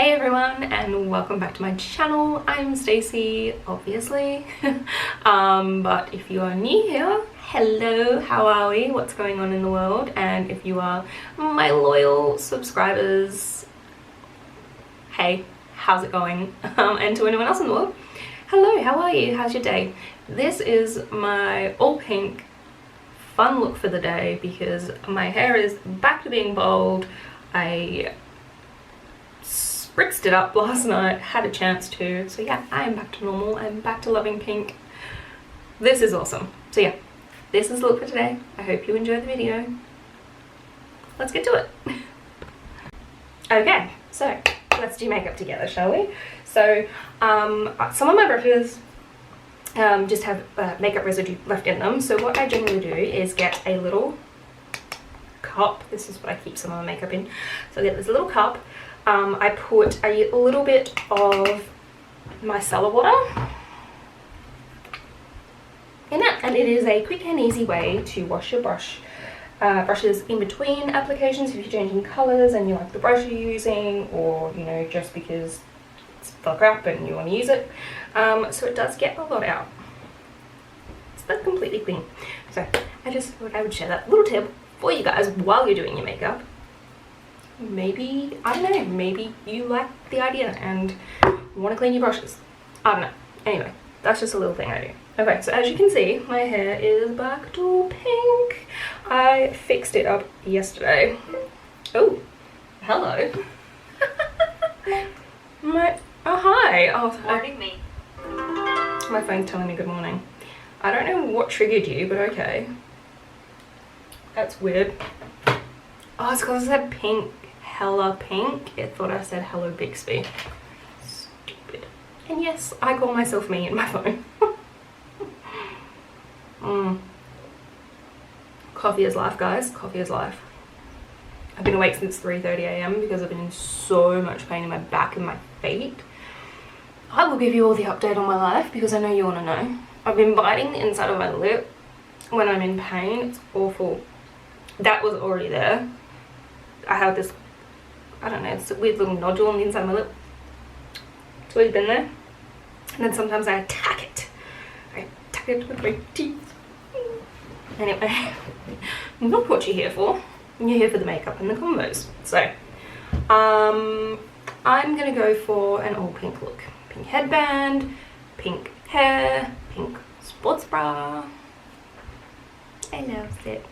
Hey everyone, and welcome back to my channel. I'm Stacey, obviously. But if you are new here, hello, how are we? What's going on in the world? And if you are my loyal subscribers, hey, how's it going? And to anyone else in the world, hello, how are you? How's your day? This is my all pink fun look for the day because my hair is back to being bold. I spritzed it up last night, had a chance to, so yeah, I am back to normal. I'm back to loving pink. This is awesome. So yeah, this is the look for today. I hope you enjoyed the video. Let's get to it. Okay, so let's do makeup together, shall we? So some of my brushes just have makeup residue left in them, so what I generally do is get a little cup. This is what I keep some of my makeup in. So I get this little cup. I put a little bit of micellar water in it, and it is a quick and easy way to wash your brushes in between applications if you're changing colours and you like the brush you're using, or you know, just because it's full crap and you want to use it. So it does get a lot out. So that's completely clean. So I just thought I would share that little tip for you guys while you're doing your makeup. Maybe, I don't know, maybe you like the idea and want to clean your brushes. I don't know. Anyway, that's just a little thing I do. Okay, so as you can see, my hair is back to pink. I fixed it up yesterday. Oh, hello. Oh, hi. Oh, Morning me. My phone's telling me good morning. I don't know what triggered you, but okay. That's weird. Oh, it's because I said pink. Hella pink. It thought I said hello Bixby. Stupid. And yes, I call myself me in my phone. Coffee is life, guys. Coffee is life. I've been awake since 3:30 AM because I've been in so much pain in my back and my feet. I will give you all the update on my life because I know you want to know. I've been biting the inside of my lip when I'm in pain. It's awful. That was already there. I have this, I don't know, it's a weird little nodule on the inside of my lip. It's always been there. And then sometimes I attack it. I attack it with my teeth. Anyway, not what you're here for. You're here for the makeup and the combos. So, I'm gonna go for an all pink look. Pink headband, pink hair, pink sports bra. I love it.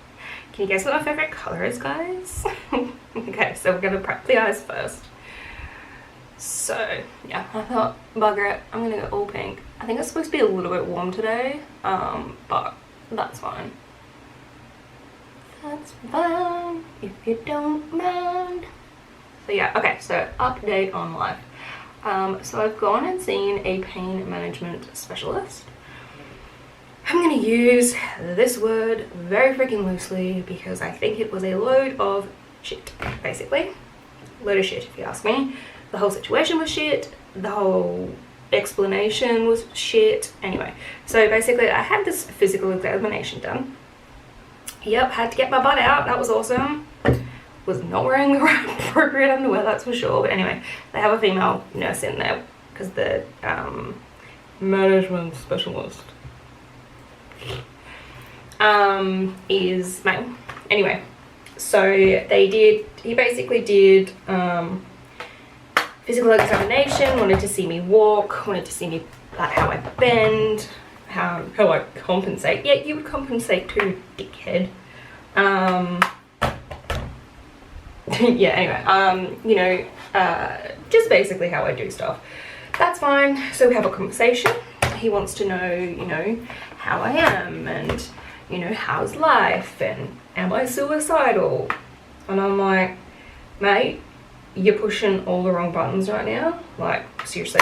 Can you guess what my favorite color is, guys? Okay, so we're gonna prep the eyes first. So yeah, I thought, bugger it, I'm gonna go all pink. I think it's supposed to be a little bit warm today, but that's fine. That's fine if you don't mind. So yeah, okay, so update on life. So I've gone and seen a pain management specialist. I'm going to use this word very freaking loosely because I think it was a load of shit, basically. Load of shit, if you ask me. The whole situation was shit. The whole explanation was shit. Anyway, so basically I had this physical examination done. Yep, had to get my butt out. That was awesome. Was not wearing the right appropriate underwear, that's for sure. But anyway, they have a female nurse in there because the management specialist is male. Anyway, so he basically did physical examination, wanted to see me walk, wanted to see me like how I bend, how I compensate. Yeah, you would compensate too, dickhead. Yeah, anyway, you know, just basically how I do stuff. That's fine. So we have a conversation. He wants to know, you know, how I am and, you know, how's life and am I suicidal? And I'm like, mate, you're pushing all the wrong buttons right now. Like, seriously.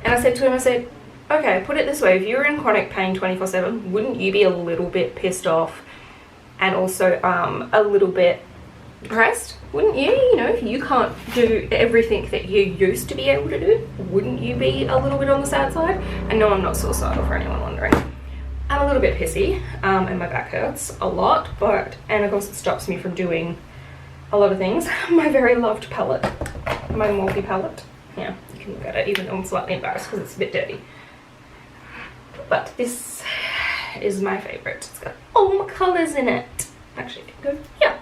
And I said to him, I said, okay, put it this way. If you were in chronic pain 24/7, wouldn't you be a little bit pissed off and also a little bit depressed? Wouldn't you? You know, if you can't do everything that you used to be able to do, wouldn't you be a little bit on the sad side? And no, I'm not suicidal, for anyone wondering. I'm a little bit pissy, and my back hurts a lot, and of course it stops me from doing a lot of things. My very loved palette, my Morphe palette. Yeah, you can look at it, even though I'm slightly embarrassed because it's a bit dirty. But this is my favourite. It's got all my colours in it. Actually, it can go here.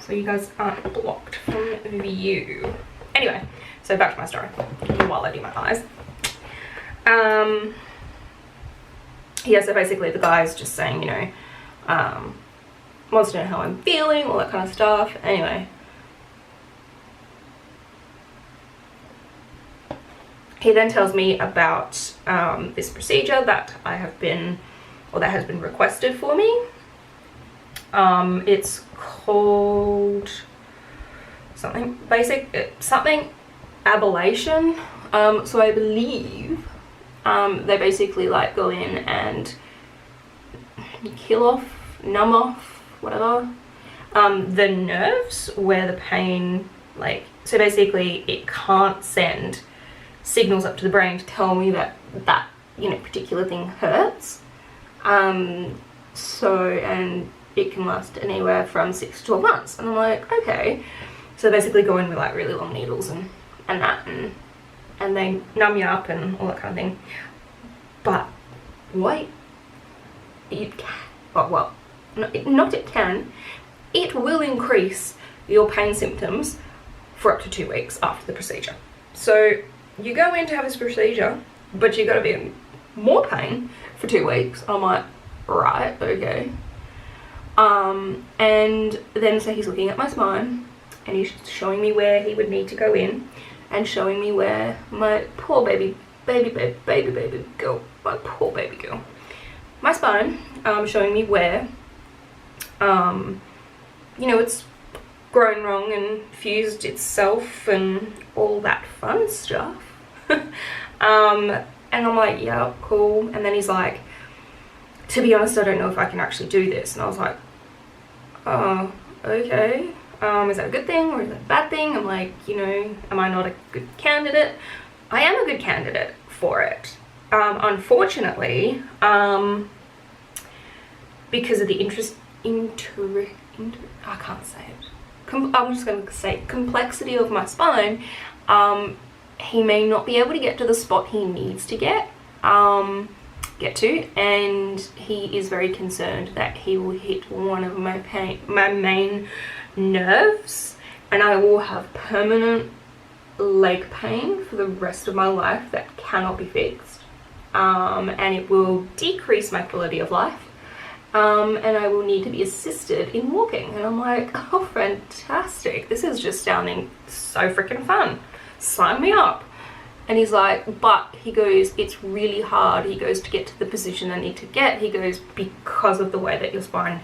So you guys aren't blocked from view. Anyway, so back to my story while I do my eyes. Yeah, so basically the guy's just saying, you know, wants to know how I'm feeling, all that kind of stuff. Anyway, he then tells me about this procedure that I have been, or that has been requested for me. It's called something something ablation. So I believe they basically like go in and kill off, numb off, whatever, the nerves where the pain, like, so basically it can't send signals up to the brain to tell me that you know, particular thing hurts. So, and it can last anywhere from 6 to 12 months. And I'm like, okay. So basically go in with like really long needles and that, and they numb you up and all that kind of thing. But wait, it can, well, not it can, it will increase your pain symptoms for up to 2 weeks after the procedure. So you go in to have this procedure, but you got to be in more pain for 2 weeks. I'm like, right, okay. And then so he's looking at my spine and he's showing me where he would need to go in and showing me where my poor baby girl, my poor baby girl, my spine, showing me where, you know, it's grown wrong and fused itself and all that fun stuff. And I'm like, yeah, cool. And then he's like, to be honest, I don't know if I can actually do this. And I was like, oh, okay. Is that a good thing or is that a bad thing? I'm like, you know, am I not a good candidate? I am a good candidate for it. Unfortunately, because of the I can't say it. I'm just going to say complexity of my spine, he may not be able to get to the spot he needs to get to, and he is very concerned that he will hit one of my main nerves, and I will have permanent leg pain for the rest of my life that cannot be fixed, and it will decrease my quality of life, and I will need to be assisted in walking. And I'm like, oh, fantastic, this is just sounding so freaking fun, sign me up. And he's like, but he goes, it's really hard, he goes, to get to the position I need to get, he goes, because of the way that your spine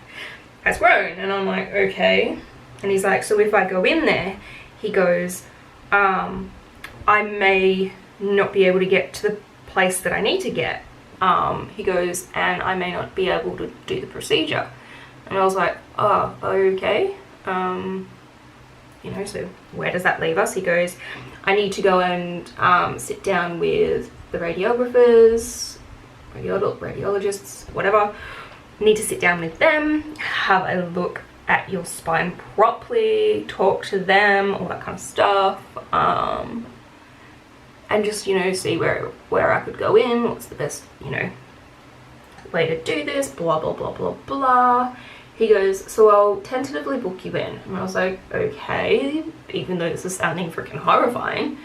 has grown. And I'm like, okay. And he's like, so if I go in there, he goes, I may not be able to get to the place that I need to get. He goes, and I may not be able to do the procedure. And I was like, oh, okay. You know, so where does that leave us? He goes, I need to go and sit down with the radiographers, radiologists, whatever. Need to sit down with them, have a look at your spine properly, talk to them, all that kind of stuff, and just, you know, see where I could go in, what's the best, you know, way to do this, blah, blah, blah, blah, blah. He goes, so I'll tentatively book you in. And I was like, okay, even though this is sounding freaking horrifying.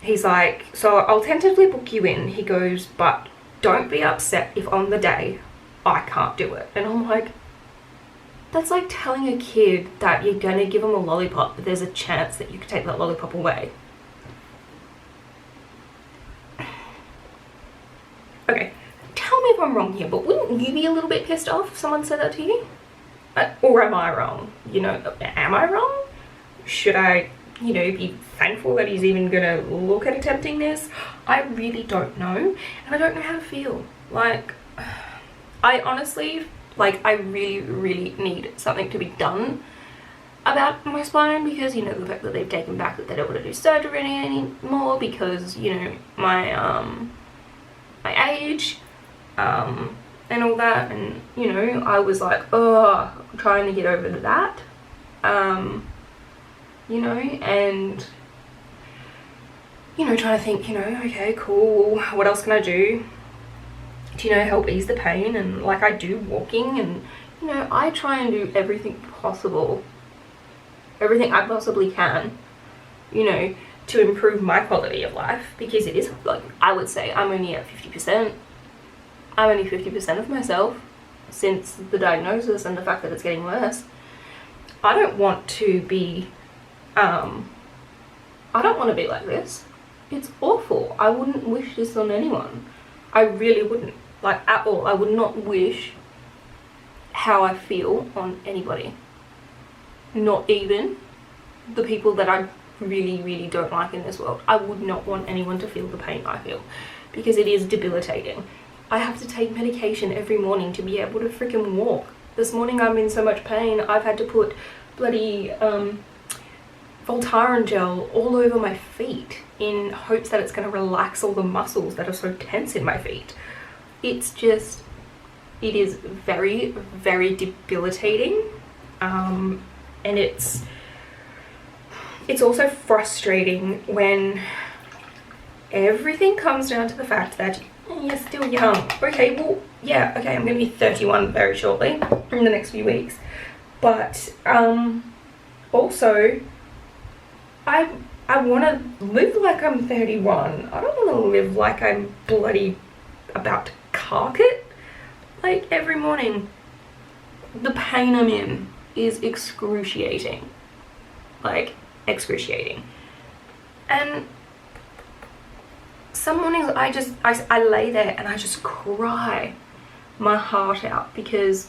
He's like, so I'll tentatively book you in. He goes, but don't be upset if on the day I can't do it. And I'm like, that's like telling a kid that you're going to give them a lollipop, but there's a chance that you could take that lollipop away. Okay. Tell me if I'm wrong here, but wouldn't you be a little bit pissed off if someone said that to you? Or am I wrong? You know, am I wrong? Should I, you know, be thankful that he's even gonna look at attempting this? I really don't know, and I don't know how to feel. Like, I honestly, like, I really, really need something to be done about my spine, because, you know, the fact that they've taken back that they don't want to do surgery anymore because, you know, my age, and all that, and, you know, I was like, oh, I'm trying to get over that, you know, and, you know, trying to think, you know, okay, cool, what else can I do to, you know, help ease the pain? And like, I do walking, and, you know, I try and do everything possible, everything I possibly can, you know, to improve my quality of life, because it is, like, I would say I'm only at 50%. I'm only 50% of myself since the diagnosis and the fact that it's getting worse. I don't want to be, I don't want to be like this. It's awful. I wouldn't wish this on anyone. I really wouldn't, like, at all. I would not wish how I feel on anybody. Not even the people that I really, really don't like in this world. I would not want anyone to feel the pain I feel, because it is debilitating. I have to take medication every morning to be able to freaking walk. This morning I'm in so much pain, I've had to put bloody Voltaren gel all over my feet in hopes that it's going to relax all the muscles that are so tense in my feet. It's just, it is very, very debilitating, and it's also frustrating when everything comes down to the fact that you're still young. Okay, well, yeah, okay, I'm going to be 31 very shortly, in the next few weeks. But also, I want to live like I'm 31. I don't want to live like I'm bloody about to cark it. Like, every morning, the pain I'm in is excruciating. Like, excruciating. And some mornings I lay there and I just cry my heart out because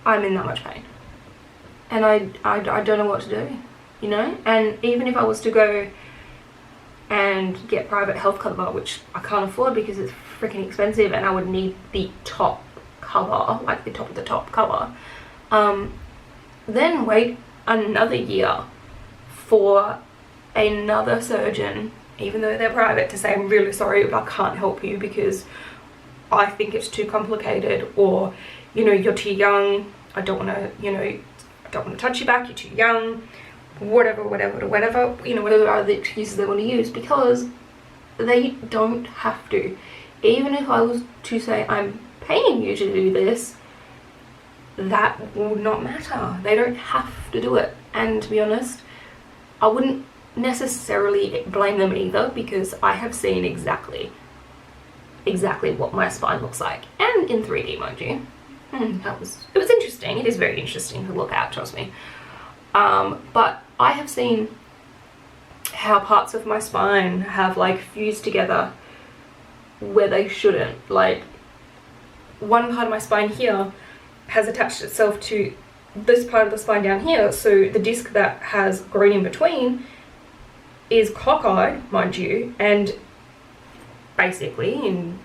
I'm in that much pain, and I don't know what to do, you know. And even if I was to go and get private health cover, which I can't afford because it's freaking expensive, and I would need the top cover, like the top of the top cover, then wait another year for another surgeon, even though they're private, to say, I'm really sorry, but I can't help you because I think it's too complicated, or, you know, you're too young, I don't want to, you know, I don't want to touch you back, you're too young, whatever, you know, whatever are the excuses they want to use, because they don't have to. Even if I was to say, I'm paying you to do this, that would not matter. They don't have to do it. And to be honest, I wouldn't necessarily blame them either, because I have seen exactly what my spine looks like, and in 3D, mind you. It was interesting. It is very interesting to look at, trust me. But I have seen how parts of my spine have, like, fused together where they shouldn't. Like, one part of my spine here has attached itself to this part of the spine down here, so the disc that has grown in between is cockeyed, mind you, and basically, in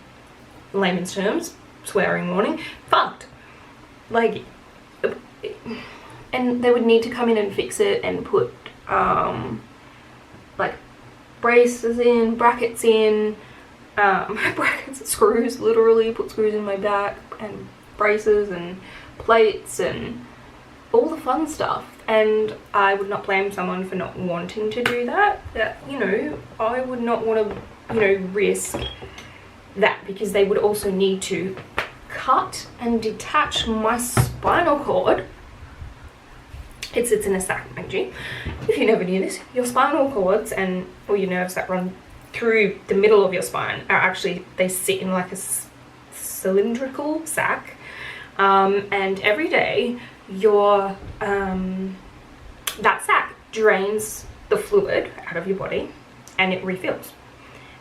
layman's terms, swearing warning, fucked. Like, and they would need to come in and fix it and put like braces in, brackets in, brackets, screws, literally put screws in my back, and braces and plates and all the fun stuff. And I would not blame someone for not wanting to do that. That, you know, I would not want to, you know, risk that, because they would also need to cut and detach my spinal cord. It sits in a sack, mind you. If you never knew this, your spinal cords and all your nerves that run through the middle of your spine are actually, they sit in like a cylindrical sack, and every day your that sack drains the fluid out of your body and it refills.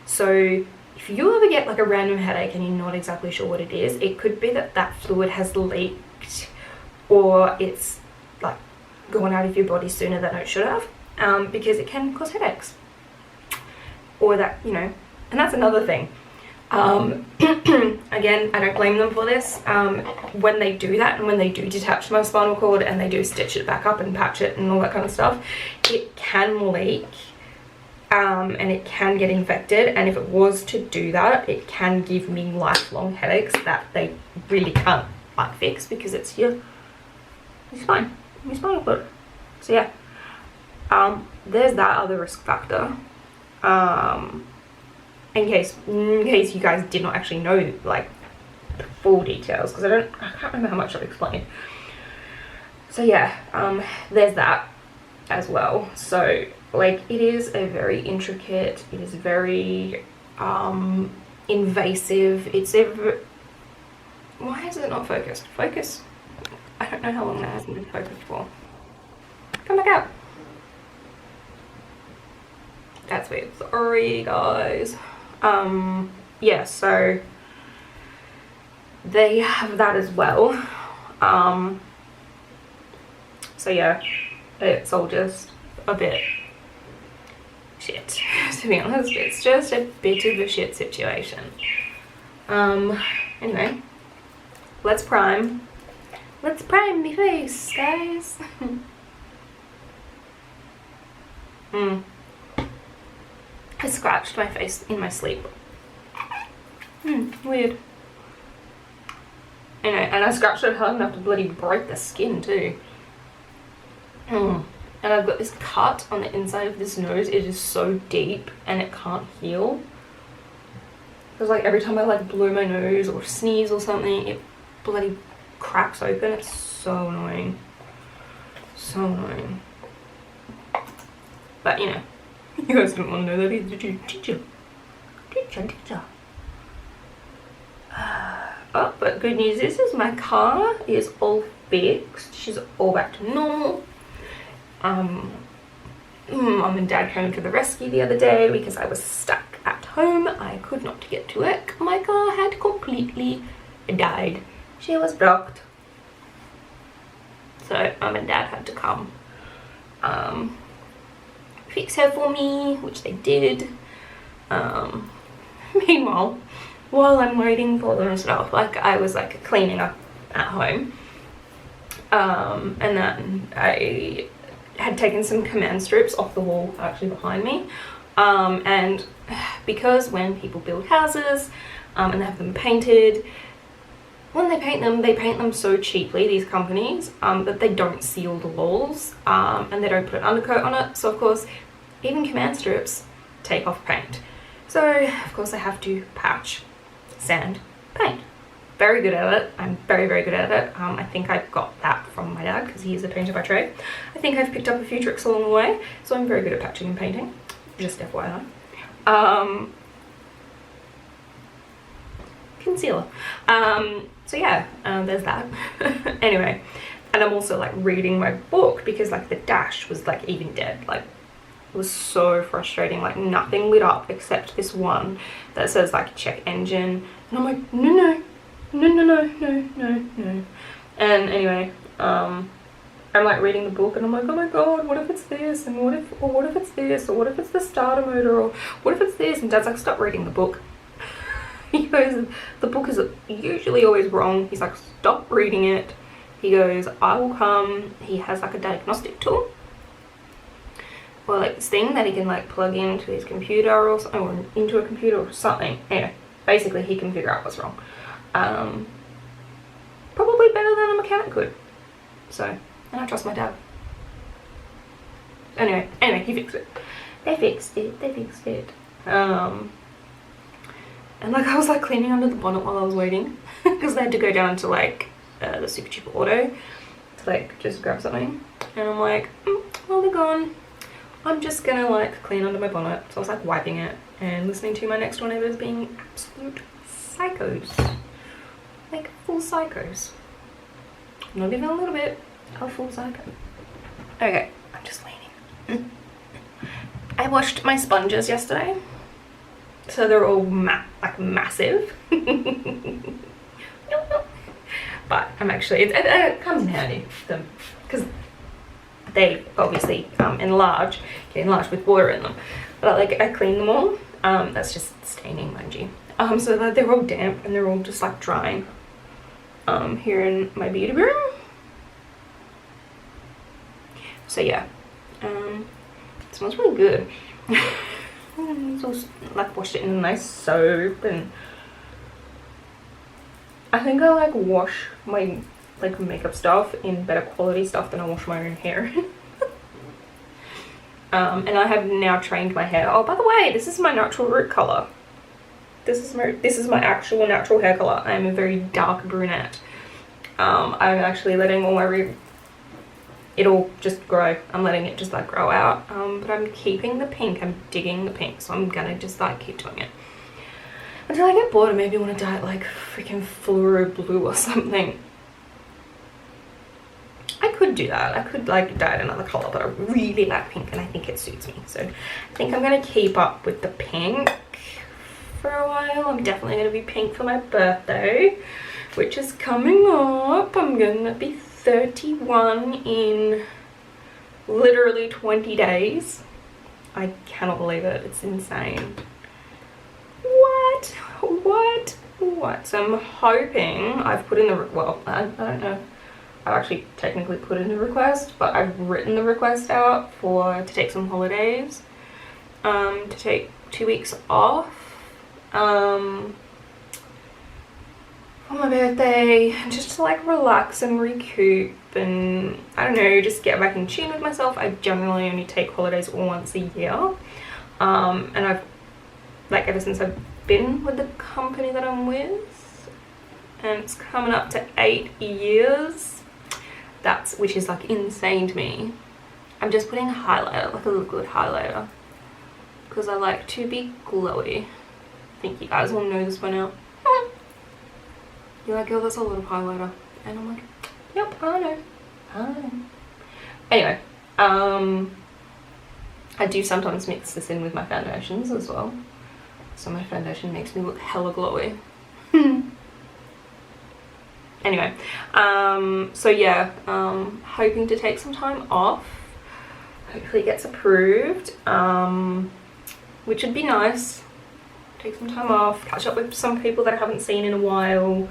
So if you ever get like a random headache and you're not exactly sure what it is, it could be that that fluid has leaked, or it's like gone out of your body sooner than it should have, because it can cause headaches. Or that, you know, and that's another thing. Again, I don't blame them for this. When they do that, and when they do detach my spinal cord and they do stitch it back up and patch it and all that kind of stuff, it can leak, and it can get infected. And if it was to do that, it can give me lifelong headaches that they really can't like fix, because it's your spine, your spinal cord. So yeah, there's that other risk factor. In case you guys did not actually know like the full details, because I can't remember how much I've explained. So yeah, there's that as well. So like, it is a very intricate, it is very invasive. It's why is it not focused? Focus. I don't know how long that hasn't been focused for. Come back out. That's weird. Sorry guys. Yeah, so they have that as well. So yeah, it's all just a bit shit, to be honest. It's just a bit of a shit situation. Anyway, let's prime my face, guys. I scratched my face in my sleep. Weird. Anyway, and I scratched it hard enough to bloody break the skin too. And I've got this cut on the inside of this nose. It is so deep and it can't heal. Because like every time I like blow my nose or sneeze or something, it bloody cracks open. It's so annoying. So annoying. But you know, you guys didn't want to know that either, did you? Did you? Oh, but good news is my car is all fixed. She's all back to normal. Mum and Dad came to the rescue the other day because I was stuck at home. I could not get to work. My car had completely died. She was blocked. So Mum and Dad had to come fix her for me, which they did. Meanwhile, while I'm waiting for them and stuff, like I was like cleaning up at home, and then I had taken some command strips off the wall actually behind me, and because when people build houses and they have them painted, when they paint them so cheaply, these companies, that they don't seal the walls, and they don't put an undercoat on it. So of course, even command strips take off paint. So of course I have to patch, sand, paint. Very good at it. I'm very, very good at it. I think I got that from my dad because he's a painter by trade. I think I've picked up a few tricks along the way, so I'm very good at patching and painting. Just FYI. Concealer. So yeah, there's that. Anyway, and I'm also like reading my book because like the dash was like even dead. Like, it was so frustrating. Like nothing lit up except this one that says like check engine, and I'm like no. And anyway, I'm like reading the book and I'm like, oh my god, what if it's this, and what if it's this, or what if it's the starter motor, or what if it's this? And Dad's like, stop reading the book. He goes, the book is usually always wrong. He's like, stop reading it. He goes, I will come. He has like a diagnostic tool, or like this thing that he can like plug into his computer or something, or into a computer or something. Anyway, basically he can figure out what's wrong. Probably better than a mechanic could. So, and I trust my dad. Anyway, he fixed it. They fixed it. And like I was like cleaning under the bonnet while I was waiting because they had to go down to like the Super Cheap Auto to like just grab something, and I'm like, well, they're gone. I'm just gonna like clean under my bonnet. So I was like wiping it and listening to my next door neighbors being absolute psychos. Like full psychos. Not even a little bit. A full psycho. Okay, I'm just leaning. I washed my sponges yesterday, so they're all like massive. But I'm actually, it comes in handy them because they obviously get enlarged with water in them. But like I clean them all. That's just staining, mind you. So that they're all damp and they're all just like drying. Here in my beauty room. So yeah, it smells really good. It's also like washed it in a nice soap, and I think I like wash my like makeup stuff in better quality stuff than I wash my own hair. And I have now trained my hair. Oh, by the way, this is my natural root color. This is my actual natural hair color. I am a very dark brunette. I'm actually letting all my it'll just grow. I'm letting it just like grow out. But I'm keeping the pink. I'm digging the pink, so I'm gonna just like keep doing it until I get bored and maybe want to dye it like freaking fluoro blue or something. I could do that. I could like dye it another color, but I really like pink and I think it suits me. So I think I'm gonna keep up with the pink for a while. I'm definitely gonna be pink for my birthday, which is coming up. I'm gonna be 31 in literally 20 days. I cannot believe it. It's insane. What? So I'm hoping I've put in the, well, I don't know. I've actually technically put in the request, but I've written the request out to take some holidays, to take 2 weeks off, for my birthday, just to like relax and recoup and I don't know, just get back in tune with myself. I generally only take holidays once a year, and I've like ever since I've been with the company that I'm with, and it's coming up to 8 years, which is like insane to me. I'm just putting a highlighter, like a liquid highlighter, because I like to be glowy. I think you guys will know this by now. You're like, girl, that's a lot of highlighter. And I'm like, yep, I know. Anyway, I do sometimes mix this in with my foundations as well. So my foundation makes me look hella glowy. Anyway, so yeah, hoping to take some time off. Hopefully it gets approved, which would be nice. Take some time off, catch up with some people that I haven't seen in a while.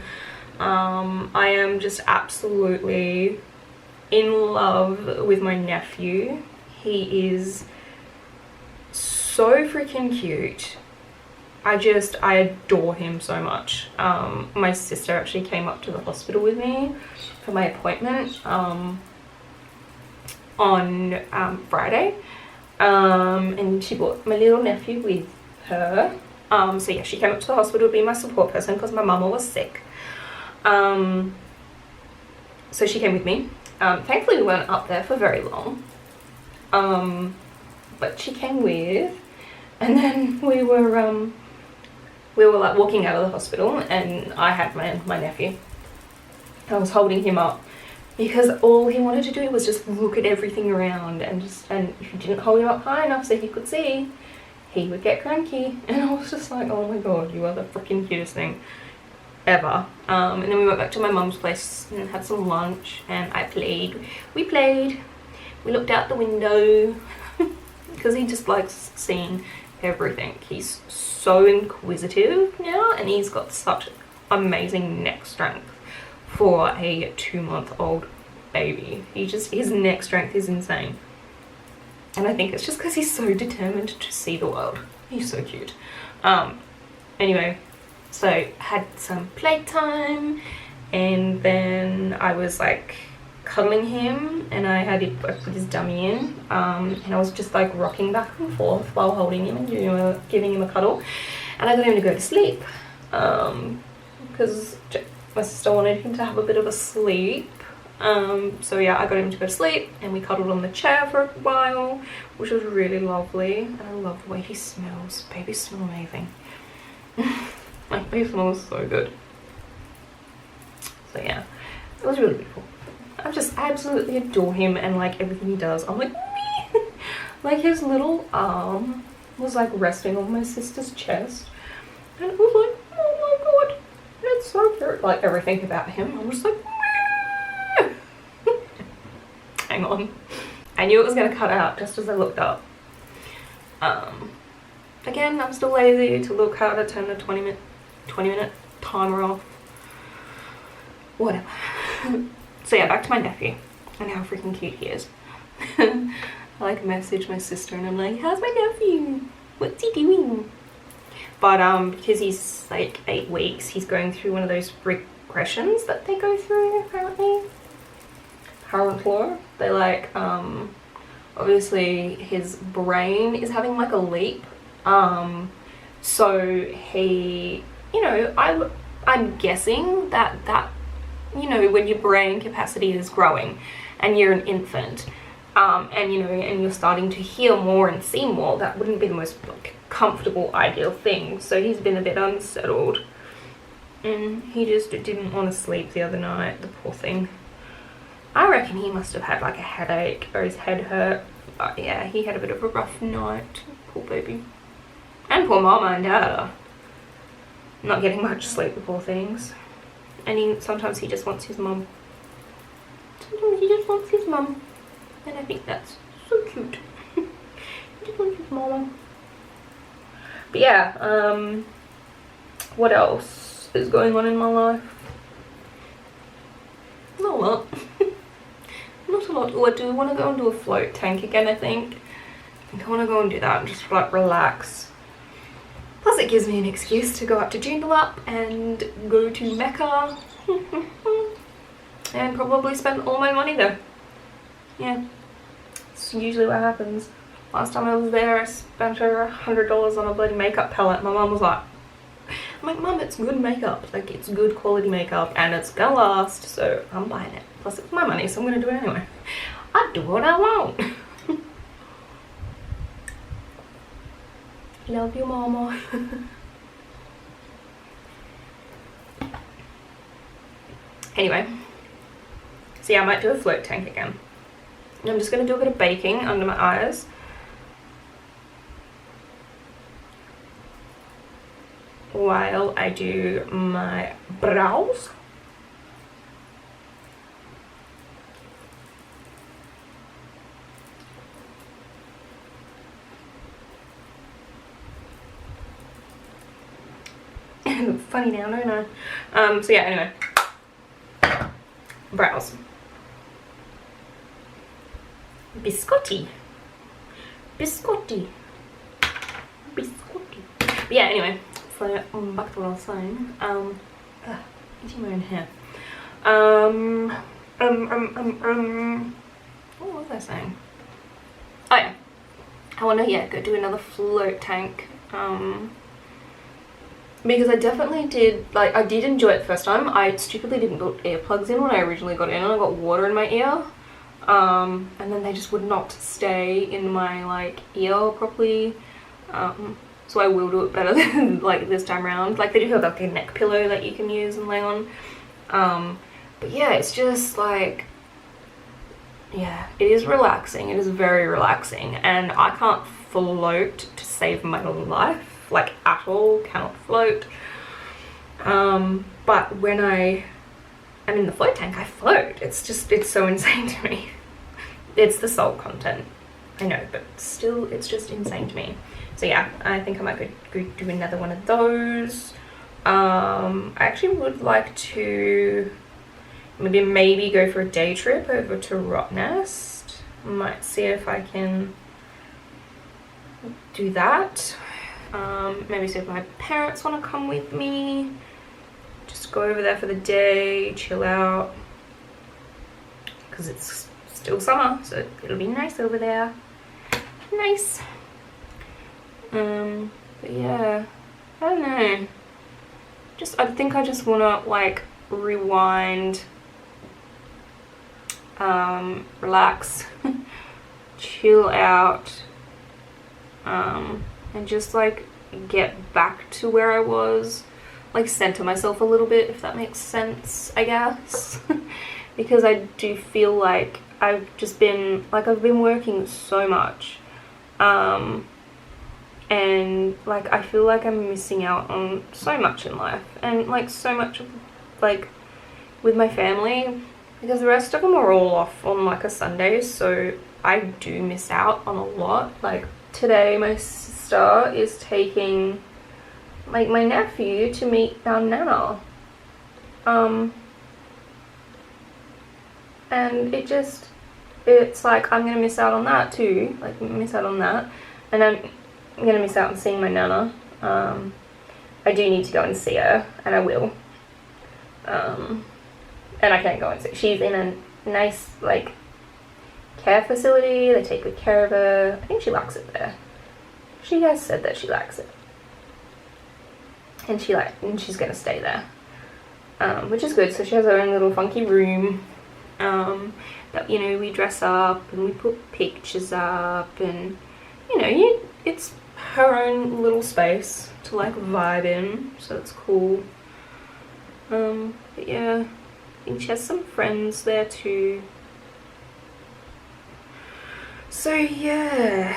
I am just absolutely in love with my nephew. He is so freaking cute. I adore him so much. My sister actually came up to the hospital with me for my appointment on Friday, and she brought my little nephew with her. So yeah, she came up to the hospital to be my support person because my mama was sick. So she came with me. Thankfully we weren't up there for very long, but she came with, and then we were like walking out of the hospital, and I had my nephew. I was holding him up because all he wanted to do was just look at everything around, and if you didn't hold him up high enough so he could see, he would get cranky. And I was just like, oh my god, you are the freaking cutest thing ever. And then we went back to my mum's place and had some lunch, and we played, we looked out the window because he just likes seeing everything. He's so inquisitive now, and he's got such amazing neck strength for a 2-month-old baby. His neck strength is insane, and I think it's just because he's so determined to see the world. He's so cute. Anyway, so had some playtime, and then I was like cuddling him, and I put his dummy in, and I was just like rocking back and forth while holding him and giving him a cuddle, and I got him to go to sleep, because my sister wanted him to have a bit of a sleep. So yeah, I got him to go to sleep, and we cuddled on the chair for a while, which was really lovely. And I love the way he smells. Babies smell amazing. Like, they smell so good. So yeah, it was really beautiful. I absolutely adore him, and like everything he does, I'm like, me. Like his little arm was like resting on my sister's chest, and it was like, oh my god, it's so cute. Like everything about him, I was like, hang on. I knew it was gonna cut out just as I looked up. Again, I'm still lazy to look how to turn the 20-minute timer off. Whatever. So yeah, back to my nephew and how freaking cute he is. I like message my sister and I'm like, how's my nephew? What's he doing? But because he's like 8 weeks, he's going through one of those regressions that they go through apparently. Current law. They like obviously his brain is having like a leap. So he, you know, I'm guessing that you know, when your brain capacity is growing and you're an infant, and you know, and you're starting to hear more and see more, that wouldn't be the most like comfortable, ideal thing. So he's been a bit unsettled, and he just didn't want to sleep the other night, the poor thing. I reckon he must have had like a headache or his head hurt. But yeah, he had a bit of a rough night, poor baby. And poor mama and dad, not getting much sleep, the poor things. And sometimes he just wants his mum. Sometimes he just wants his mum. And I think that's so cute. He just wants his mama. But yeah, what else is going on in my life? Not a lot. Not a lot. Oh, I do want to go and do a float tank again, I think. I want to go and do that and just like relax. Plus it gives me an excuse to go up to Joondalup and go to Mecca and probably spend all my money there. Yeah, it's usually what happens. Last time I was there, I spent over $100 on a bloody makeup palette. My mum was like, I'm like, Mum, it's good makeup. Like, it's good quality makeup and it's gonna last, so I'm buying it. Plus it's my money, so I'm gonna do it anyway. I do what I want. Love you, mama. Anyway, so yeah, I might do a float tank again. And I'm just going to do a bit of baking under my eyes. While I do my brows. Funny now, don't I? So yeah, anyway. Brows. Biscotti. Biscotti. Biscotti. But yeah, anyway. So back to what I was saying. Eating my own hair. What was I saying? Oh yeah. I wanna go do another float tank. Because I definitely did, like, I did enjoy it the first time. I stupidly didn't put earplugs in when I originally got in, and I got water in my ear. And then they just would not stay in my, like, ear properly. So I will do it better than, like, this time around. Like, they do have, like, a neck pillow that you can use and lay on. But yeah, it's just, like, yeah, it is relaxing. It is very relaxing. And I can't float to save my life. Like at all, cannot float. But when I am in the float tank, I float. It's so insane to me. It's the salt content, I know, but still it's just insane to me. So yeah, I think I might go do another one of those. I actually would like to maybe go for a day trip over to Rottnest. Might see if I can do that. Maybe see if my parents want to come with me. Just go over there for the day, chill out. Because it's still summer, so it'll be nice over there. Nice. But yeah, I don't know. I think I just want to like rewind, relax, chill out, and just like get back to where I was, like center myself a little bit, if that makes sense, I guess. Because I do feel like I've been working so much, and like I feel like I'm missing out on so much in life, and like so much like with my family, because the rest of them are all off on like a Sunday, so I do miss out on a lot. Like today my sister is taking like my nephew to meet our nana, and it's like I'm gonna miss out on that too, like miss out on that, and I'm gonna miss out on seeing my nana. I do need to go and see her, and I will, and I can't go and see, she's in a nice like care facility. They take good care of her. I think she likes it there. She has said that she likes it. And she's gonna stay there. Which is good. So she has her own little funky room. That, you know, we dress up and we put pictures up, and you know, it's her own little space to like vibe in, so it's cool. But yeah, I think she has some friends there too. So yeah,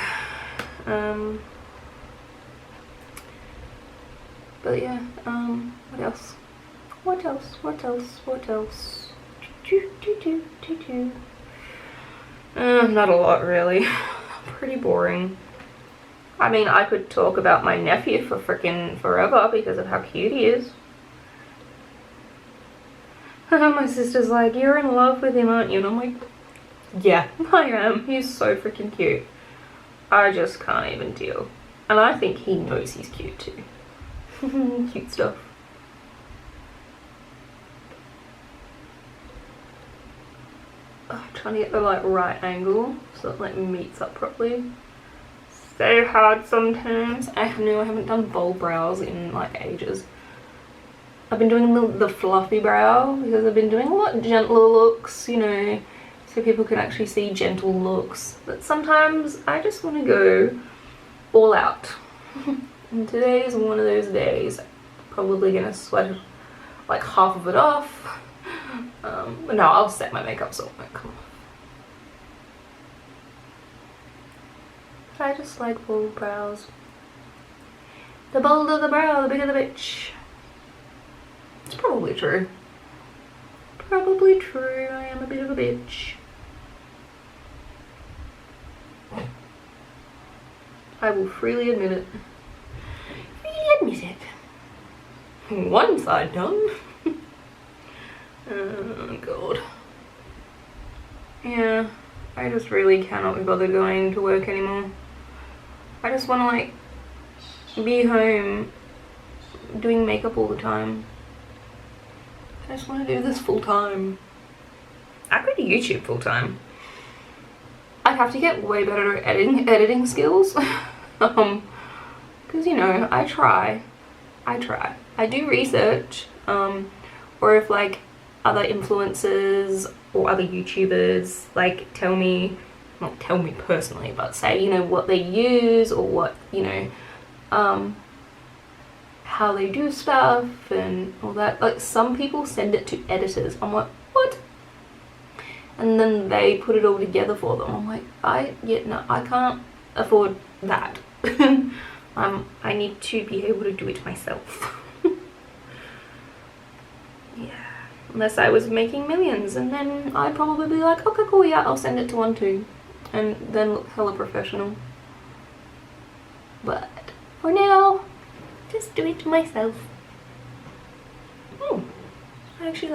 but yeah, what else? Not a lot really. Pretty boring. I mean, I could talk about my nephew for freaking forever because of how cute he is. My sister's like, you're in love with him, aren't you? And I'm like, yeah, I am. He's so freaking cute. I just can't even deal. And I think he knows he's cute too. Cute stuff. I'm trying to get the like right angle so it like meets up properly. So hard sometimes. I know I haven't done bold brows in like ages. I've been doing the fluffy brow because I've been doing a lot gentler looks, you know, so people can actually see gentle looks. But sometimes I just want to go all out. And today is one of those days. Probably gonna sweat like half of it off. But no, I'll set my makeup so it won't come off. I just like bold brows. The bolder the brow, the bigger the bitch. It's probably true. Probably true, I am a bit of a bitch. I will freely admit it. Freely admit it. One side done. Oh god. Yeah, I just really cannot be bothered going to work anymore. I just want to like be home doing makeup all the time. I just want to do this full time. I could do YouTube full time. I'd have to get way better at editing skills. Because you know, I try. I do research, or if like other influencers or other YouTubers like tell me, not tell me personally, but say, you know, what they use or what, you know, how they do stuff and all that. Like some people send it to editors. I'm like, what? And then they put it all together for them. I'm like, I can't afford that. I need to be able to do it myself. Yeah, unless I was making millions, and then I'd probably be like, okay, cool, yeah, I'll send it to one too, and then look hella professional. But for now, just do it myself. I actually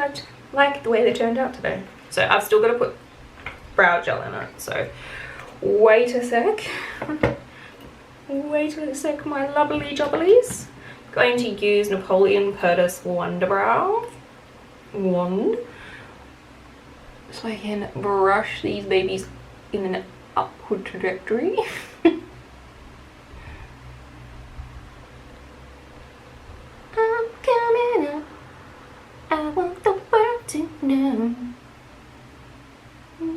like the way they turned out today. So I've still got to put brow gel in it, so wait a sec. Wait a sec, my lovely jobblies. Going to use Napoleon Purtis Wonder Brow wand so I can brush these babies in an upward trajectory. I'm coming up, I want the world to know. Coming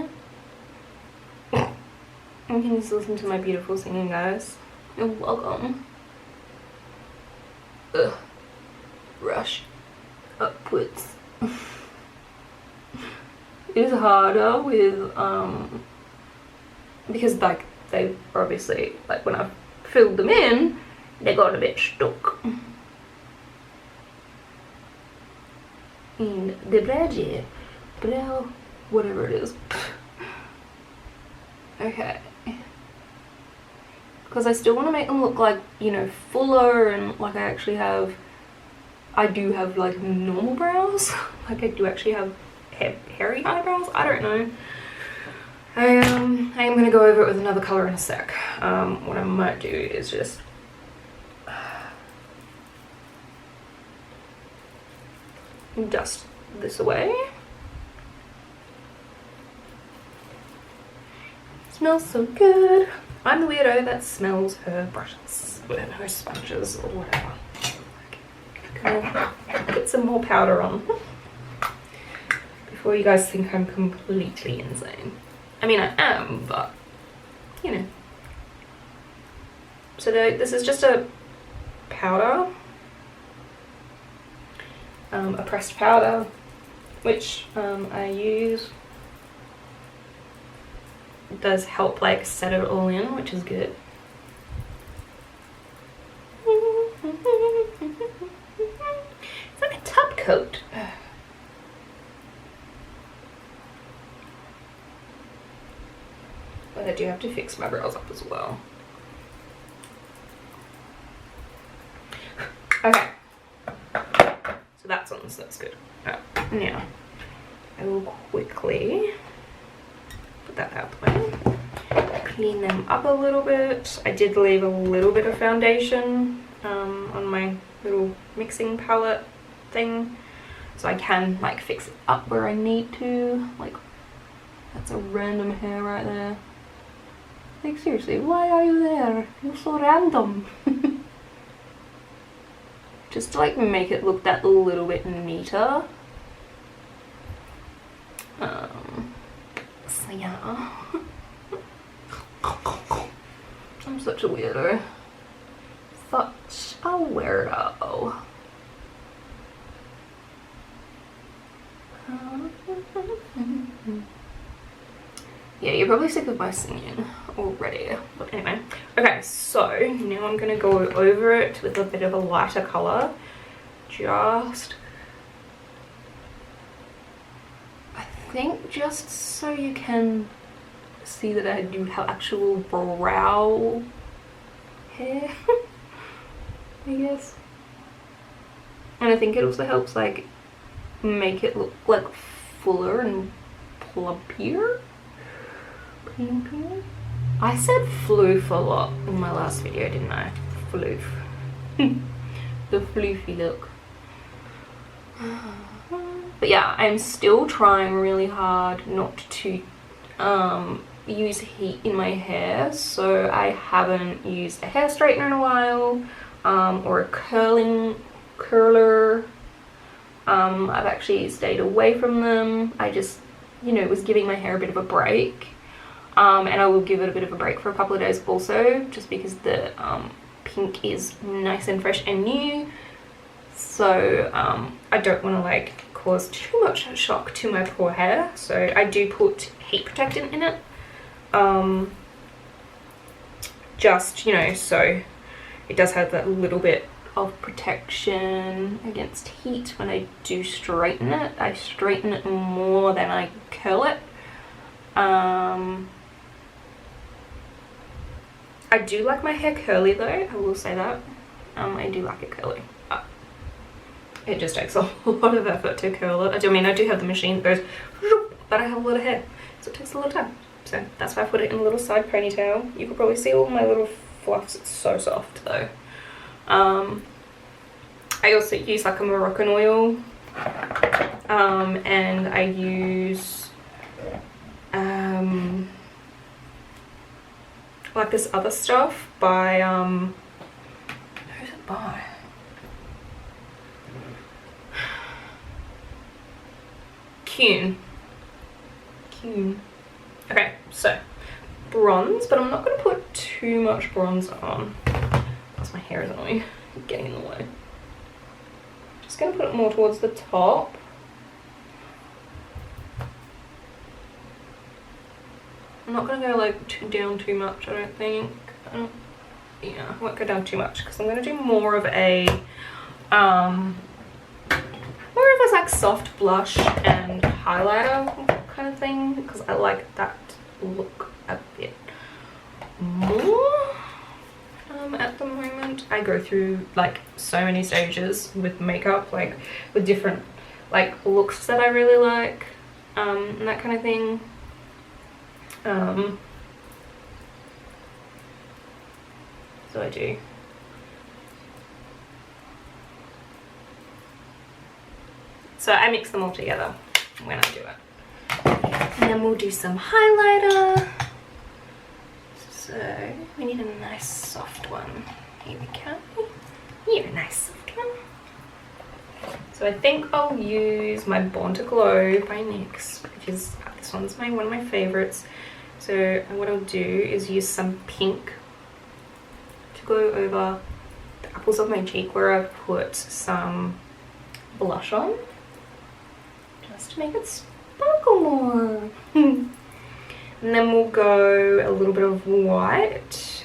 up. You can just listen to my beautiful singing, guys. You're welcome. Brush upwards. It is harder with because like they obviously, like when I filled them in, they got a bit stuck in the brow, whatever it is. Okay, because I still want to make them look like, you know, fuller, and like I do have like normal brows. Like I do actually have hairy eyebrows. I don't know. I am gonna go over it with another color in a sec. What I might do is just dust this away. Smells so good. I'm the weirdo that smells her brushes, whatever, her sponges or whatever. Gonna put some more powder on before you guys think I'm completely insane. I mean, I am, but you know. So this is just a powder, a pressed powder, which I use. It does help like set it all in, which is good. It's like a top coat. But I do have to fix my brows up as well. Okay. So that's on, so that's good. Now, I will quickly put that out the way. Clean them up a little bit. I did leave a little bit of foundation on my little mixing palette thing, so I can like fix it up where I need to. Like, that's a random hair right there. Like, seriously, why are you there? You're so random. Just to like make it look that little bit neater. So yeah. I'm such a weirdo. Such a weirdo. Yeah, you're probably sick of my singing already, but anyway. Okay, so now I'm gonna go over it with a bit of a lighter color. Just, I think just so you can see that I do have actual brow hair, I guess. And I think it also helps like make it look like fuller and plumpier. I said floof a lot in my last video, didn't I? Floof. The floofy look. But yeah, I'm still trying really hard not to use heat in my hair, so I haven't used a hair straightener in a while, or a curler. I've actually stayed away from them. I just, you know, was giving my hair a bit of a break. And I will give it a bit of a break for a couple of days also, just because the pink is nice and fresh and new. So I don't want to like cause too much shock to my poor hair. So I do put heat protectant in it. Just, you know, so it does have that little bit of protection against heat when I do straighten it. I straighten it more than I curl it. I do like my hair curly though, I will say that. I do like it curly. It just takes a lot of effort to curl it. I mean, I do have the machine that goes, but I have a lot of hair, so it takes a lot of time. So that's why I put it in a little side ponytail. You can probably see all my little fluffs. It's so soft though. I also use like a Moroccan oil, and I use like this other stuff by who's it by? Kuhn. Okay, so bronze, but I'm not going to put too much bronze on because my hair is annoying, getting in the way. Just going to put it more towards the top. I'm not going to go like down too much, I don't think. Yeah, I won't go down too much because I'm going to do more of a like soft blush and highlighter kind of thing, because I like that look a bit more. At the moment I go through like so many stages with makeup, like with different like looks that I really like, and that kind of thing. So I do. So I mix them all together when I do it. And then we'll do some highlighter. So we need a nice soft one. Here we go. Here, a nice soft one. So I think I'll use my Born to Glow by NYX, because this one's one of my favorites. So what I'll do is use some pink to go over the apples of my cheek where I've put some blush on, just to make it sparkle more. And then we'll go a little bit of white,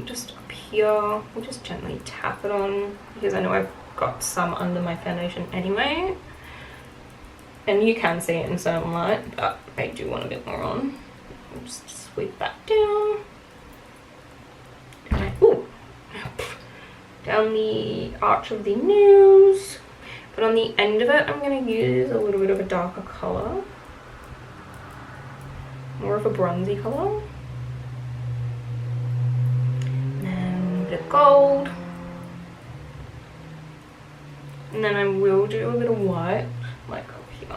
just up here. We'll just gently tap it on, because I know I've got some under my foundation anyway. And you can see it in certain light, but I do want a bit more on. I'll just sweep that down. Ooh. Down the arch of the nose. But on the end of it, I'm going to use a little bit of a darker colour. More of a bronzy colour. And then a bit of gold. And then I will do a bit of white, like up here.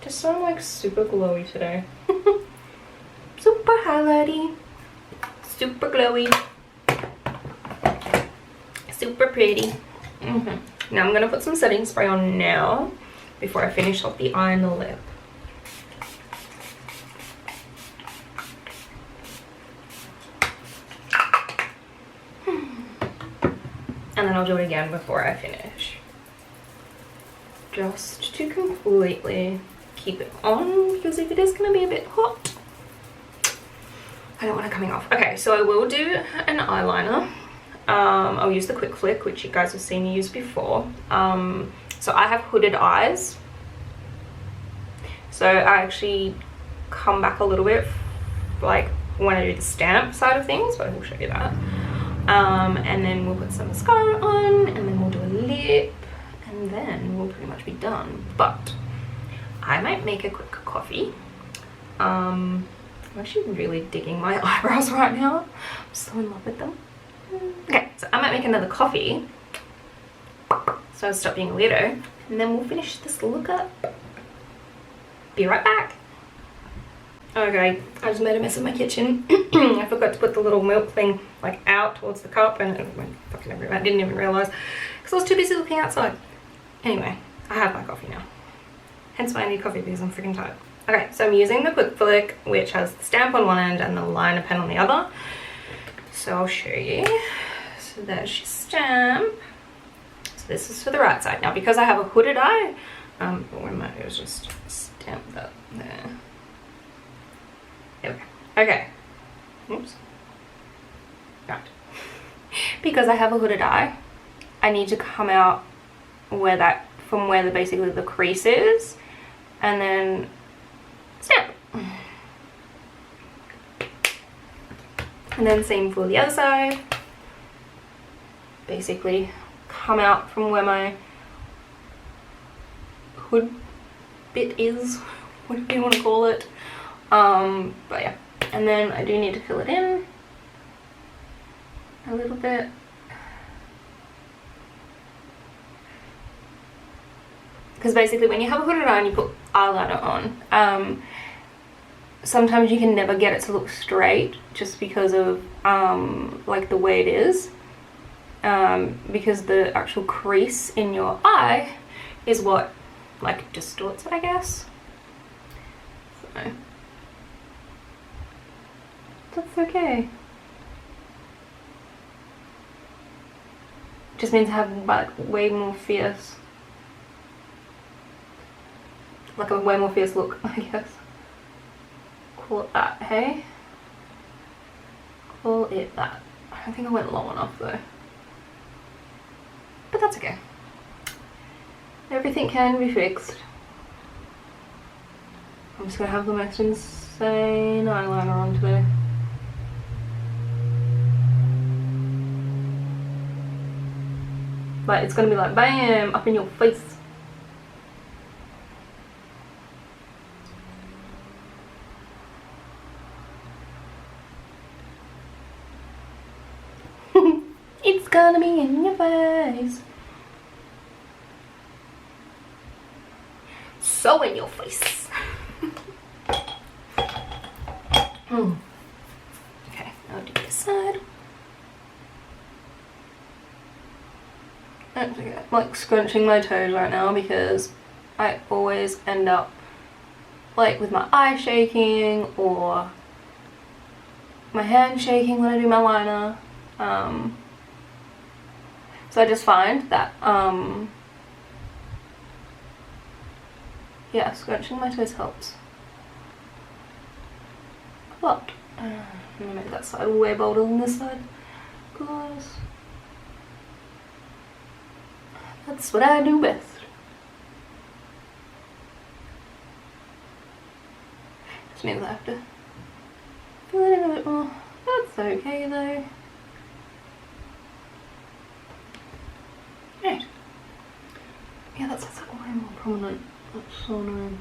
Just so I'm like super glowy today. Super highlighty, super glowy, super pretty. Now I'm gonna put some setting spray on now before I finish off the eye and the lip. And then I'll do it again before I finish, just to completely keep it on, because if it is going to be a bit hot, I don't want it coming off. Okay, so I will do an eyeliner. I'll use the Quick Flick, which you guys have seen me use before. So I have hooded eyes, so I actually come back a little bit like when I do the stamp side of things, but I will show you that. And then we'll put some mascara on, and then we'll do a lip, and then we'll pretty much be done. But I might make a quick coffee. I'm actually really digging my eyebrows right now. I'm so in love with them. Okay, so I might make another coffee, so I'll stop being a weirdo, and then we'll finish this look up. Be right back. Okay, I just made a mess of my kitchen. I forgot to put the little milk thing like out towards the cup, and it went fucking everywhere. I didn't even realise because I was too busy looking outside. Anyway, I have my coffee now. Hence why I need coffee, because I'm freaking tired. Okay, so I'm using the Quick Flick, which has the stamp on one end and the liner pen on the other. So I'll show you. So there's your stamp. So this is for the right side. Now, because I have a hooded eye, it was just stamp that there. There we go. Okay. Oops. Right. Because I have a hooded eye, I need to come out from where basically the crease is, and then stamp. And then same for the other side. Basically come out from where my hood bit is, whatever you want to call it. But yeah, and then I do need to fill it in a little bit. Because basically when you have a hooded eye and you put eyeliner on, sometimes you can never get it to look straight just because of like the way it is, because the actual crease in your eye is what like distorts it, I guess. So that's okay. Just means I have like way more fierce, like a way more fierce look, I guess. Call it that, hey? Call it that. I don't think I went long enough though. But that's okay. Everything can be fixed. I'm just gonna have the most insane eyeliner on today. Like, it's gonna be like BAM! Up in your face. gonna be in your face. So in your face. Okay, I'll do this side. I'm like scrunching my toes right now because I always end up like with my eye shaking or my hand shaking when I do my liner. So I just find that yeah, scrunching my toes helps a lot. I'm gonna make that side way bolder than this side because that's what I do best. Just means I have to fill it in a bit more. That's okay though. Right. Yeah, that's way more prominent. That's so annoying.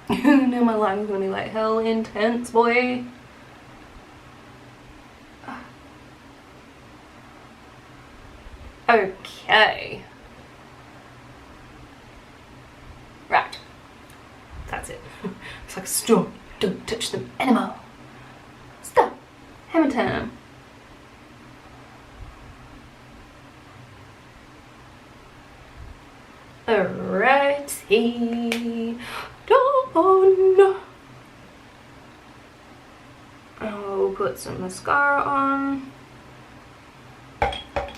Now my line's gonna be like hell intense, boy. Okay. Right. That's it. It's like, stop, don't touch them anymore. Stop. Hammer time. Alrighty. Done. I'll put some mascara on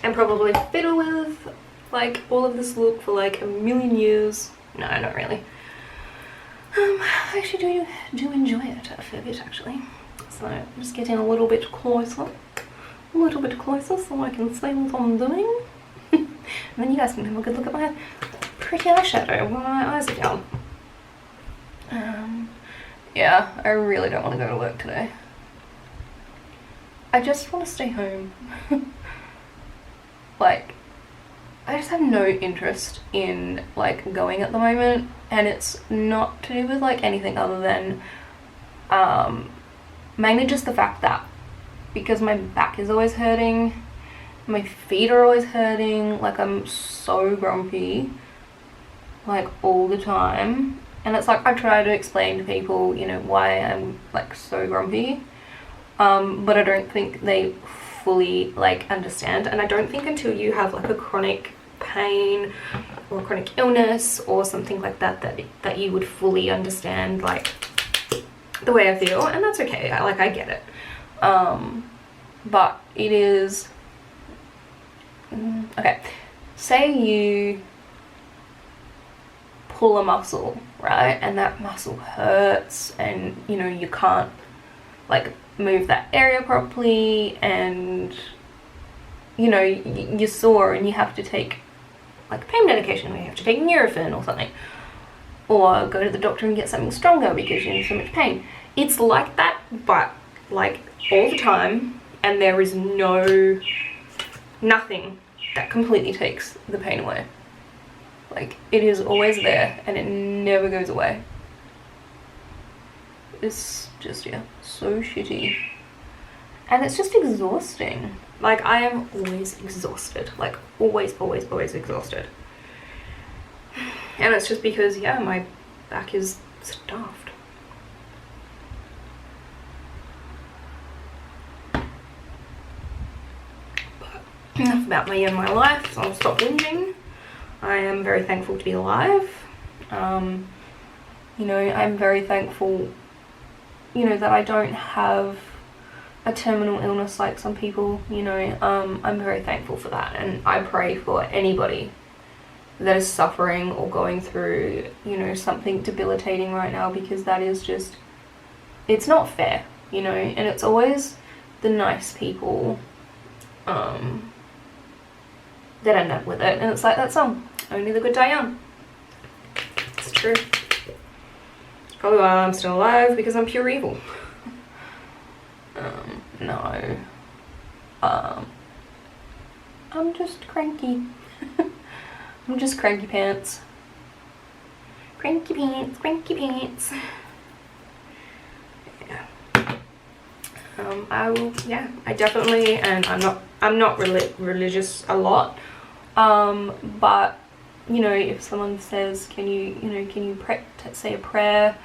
and probably fiddle with like all of this look for like a million years. No, not really. I actually do enjoy it a fair bit actually. So I'm just getting a little bit closer so I can see what I'm doing. And then you guys can have a good look at my pretty eyeshadow while my eyes are down. Yeah, I really don't want to go to work today. I just want to stay home. Like, I just have no interest in like going at the moment, and it's not to do with like anything other than mainly just the fact that because my back is always hurting, my feet are always hurting, like I'm so grumpy like all the time. And it's like I try to explain to people, you know, why I'm like so grumpy, but I don't think they fully like understand. And I don't think until you have like a chronic pain or chronic illness or something like that that you would fully understand like the way I feel. And that's okay, I get it, but it is okay, say you pull a muscle, right, and that muscle hurts and you know you can't like move that area properly, and you know you're sore and you have to take like pain medication, or you have to take Nurofen or something, or go to the doctor and get something stronger because you're in so much pain. It's like that, but like all the time, and there is nothing that completely takes the pain away. Like, it is always there and it never goes away. It's just, yeah, so shitty. And it's just exhausting. Like, I am always exhausted. Like, always exhausted. And it's just because, yeah, my back is stuffed. But enough about me and my life, so I'll stop whinging. I am very thankful to be alive. You know, I'm very thankful, you know, that I don't have a terminal illness like some people, you know. I'm very thankful for that, and I pray for anybody that is suffering or going through, you know, something debilitating right now, because that is just, it's not fair, you know. And it's always the nice people that end up with it, and it's like that song, Only the Good Die Young. It's true. It's probably why I'm still alive, because I'm pure evil. No. I'm just cranky. I'm just cranky pants. Cranky pants, cranky pants. Yeah. I definitely, and I'm not religious a lot, but you know, if someone says, can you say a prayer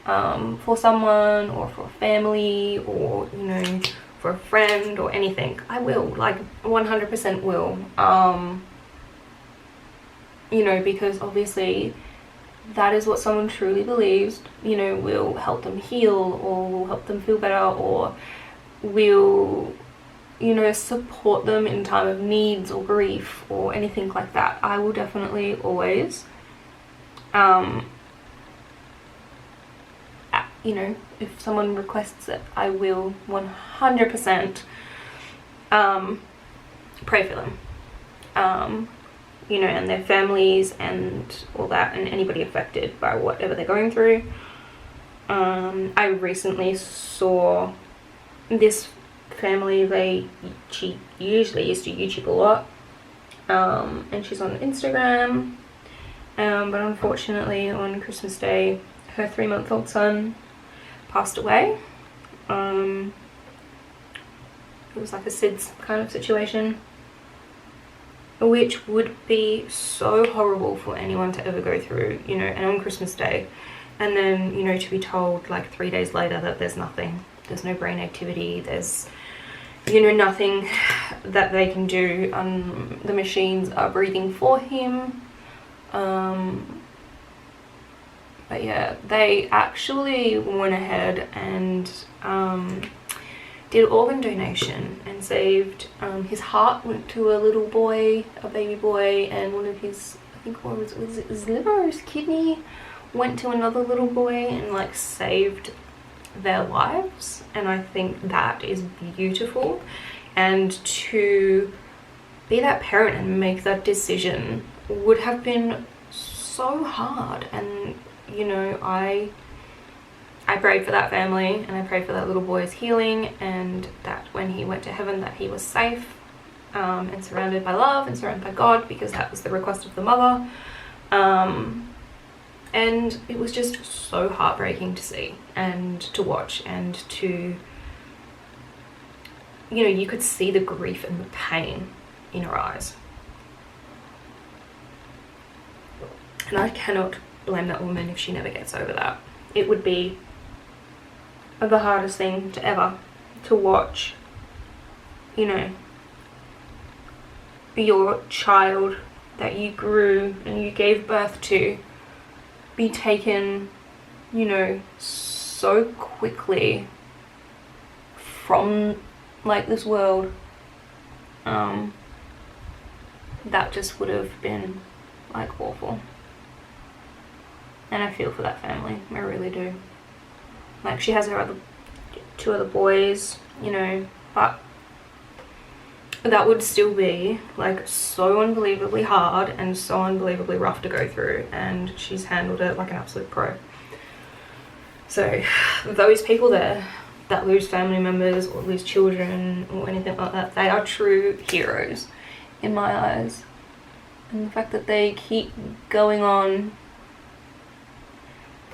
for someone or for a family or, you know, for a friend or anything, I will, like 100% will, you know, because obviously that is what someone truly believes, you know, will help them heal or will help them feel better or will, you know, support them in time of needs or grief or anything like that. I will definitely always, you know, if someone requests it, I will 100% pray for them, you know, and their families and all that, and anybody affected by whatever they're going through. I recently saw this family, she usually used to YouTube a lot, and she's on Instagram, but unfortunately on Christmas Day her 3-month-old son passed away. It was like a SIDS kind of situation, which would be so horrible for anyone to ever go through, you know, and on Christmas Day, and then, you know, to be told like 3 days later that there's nothing, there's no brain activity, there's, you know, nothing that they can do. The machines are breathing for him. But yeah, they actually went ahead and did organ donation and saved, his heart went to a little boy, a baby boy, and one of his, I think what was it his liver or his kidney, went to another little boy and like saved their lives. And I think that is beautiful, and to be that parent and make that decision would have been so hard. And you know, I prayed for that family, and I prayed for that little boy's healing, and that when he went to heaven that he was safe, and surrounded by love and surrounded by God, because that was the request of the mother. And it was just so heartbreaking to see and to watch, and to, you know, you could see the grief and the pain in her eyes. And I cannot blame that woman if she never gets over that. It would be the hardest thing to ever to watch, you know, your child that you grew and you gave birth to be taken, you know, so quickly from like this world. That just would have been like awful. And I feel for that family, I really do. Like, she has her two other boys, you know, but that would still be like so unbelievably hard and so unbelievably rough to go through, and she's handled it like an absolute pro. So those people there that lose family members or lose children or anything like that, they are true heroes in my eyes. And the fact that they keep going on,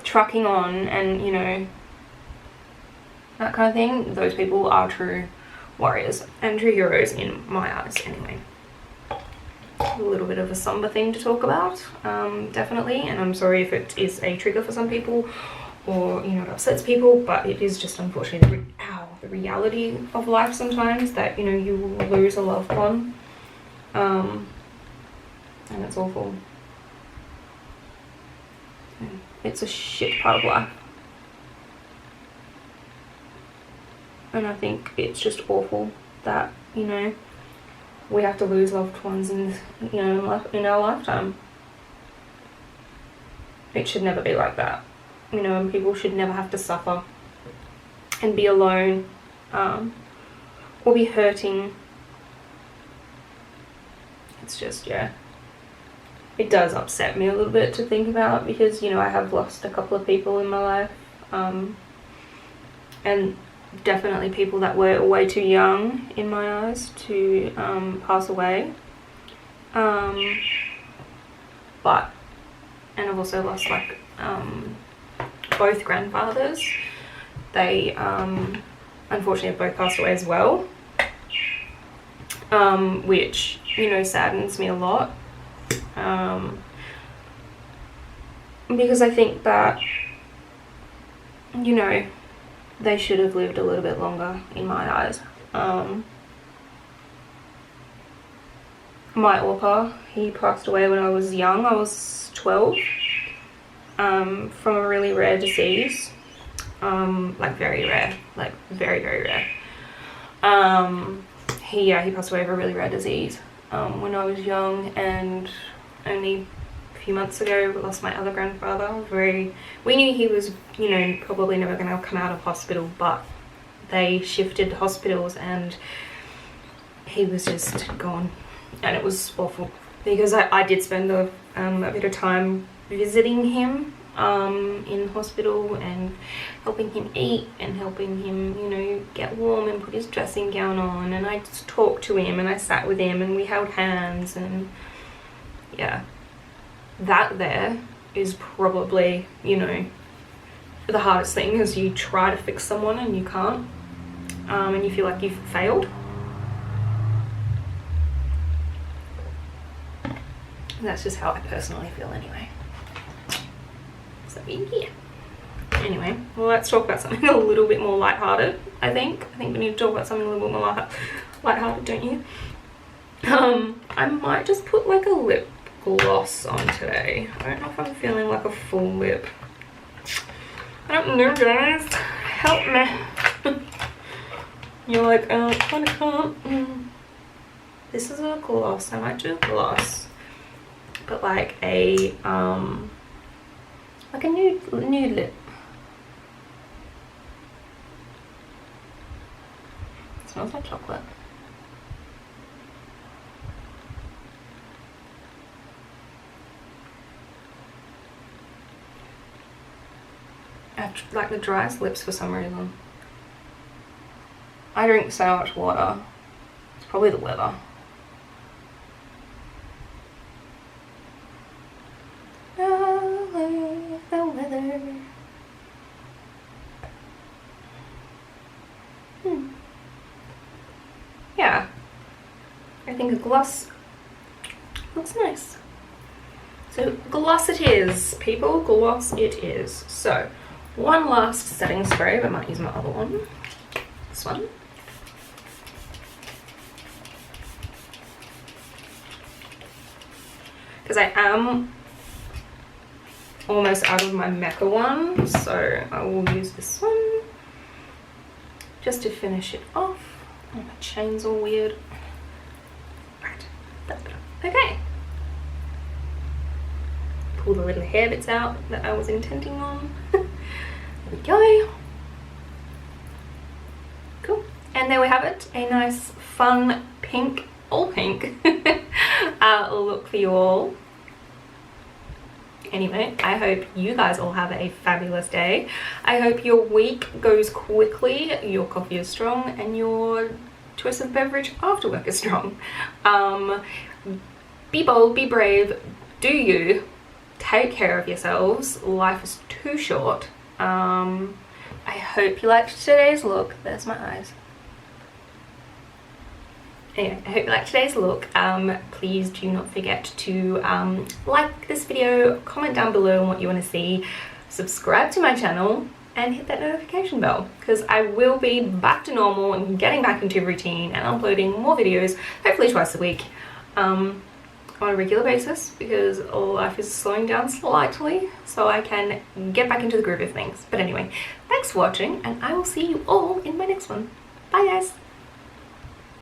trucking on, and you know, that kind of thing, those people are true warriors and true heroes in my eyes anyway. A little bit of a somber thing to talk about, definitely, and I'm sorry if it is a trigger for some people or, you know, it upsets people, but it is just unfortunately the reality of life sometimes, that, you know, you will lose a loved one, and it's awful. It's a shit part of life. And I think it's just awful that, you know, we have to lose loved ones in, you know, in our lifetime. It should never be like that, you know, and people should never have to suffer and be alone, or be hurting. It's just, yeah, it does upset me a little bit to think about, because, you know, I have lost a couple of people in my life, and definitely people that were way too young in my eyes to pass away. But, and I've also lost like both grandfathers. They unfortunately have both passed away as well, which, you know, saddens me a lot, because I think that, you know, they should have lived a little bit longer in my eyes. My Orca, he passed away when I was young. I was 12, from a really rare disease, like very rare, like very, very rare. He passed away of a really rare disease when I was young, and only a few months ago we lost my other grandfather. We knew he was, you know, probably never going to come out of hospital, but they shifted hospitals and he was just gone. And it was awful because I did spend a bit of time visiting him in hospital and helping him eat and helping him, you know, get warm and put his dressing gown on, and I just talked to him and I sat with him and we held hands. And yeah, that there is probably, you know, the hardest thing, is you try to fix someone and you can't, and you feel like you've failed. And that's just how I personally feel anyway. So yeah. Anyway, well, let's talk about something a little bit more lighthearted. I think we need to talk about something a little bit more lighthearted, don't you? I might just put like a lip gloss on today. I don't know if I'm feeling like a full lip. I don't know, guys. Help me. You're like, I kinda can't. This is a gloss. I might do a gloss. But like a nude lip. It smells like chocolate. I have like the driest lips for some reason. I drink so much water. It's probably the weather. Yeah, I think a gloss looks nice. So gloss it is, people, gloss it is. So one last setting spray, but I might use my other one, this one. Because I am almost out of my Mecca one, so I will use this one just to finish it off. Oh, my chain's all weird. Right, that's better. Okay. Pull the little hair bits out that I was intending on. There we go. Cool. And there we have it. A nice, fun, pink, all pink look for you all. Anyway, I hope you guys all have a fabulous day. I hope your week goes quickly, your coffee is strong, and your choice of beverage after work is strong. Be bold, be brave, do you. Take care of yourselves. Life is too short. I hope you liked today's look. There's my eyes. Anyway, I hope you liked today's look. Please do not forget to like this video, comment down below on what you want to see, subscribe to my channel, and hit that notification bell, because I will be back to normal and getting back into routine and uploading more videos, hopefully twice a week, on a regular basis, because life is slowing down slightly, so I can get back into the groove of things. But anyway, thanks for watching, and I will see you all in my next one. Bye guys!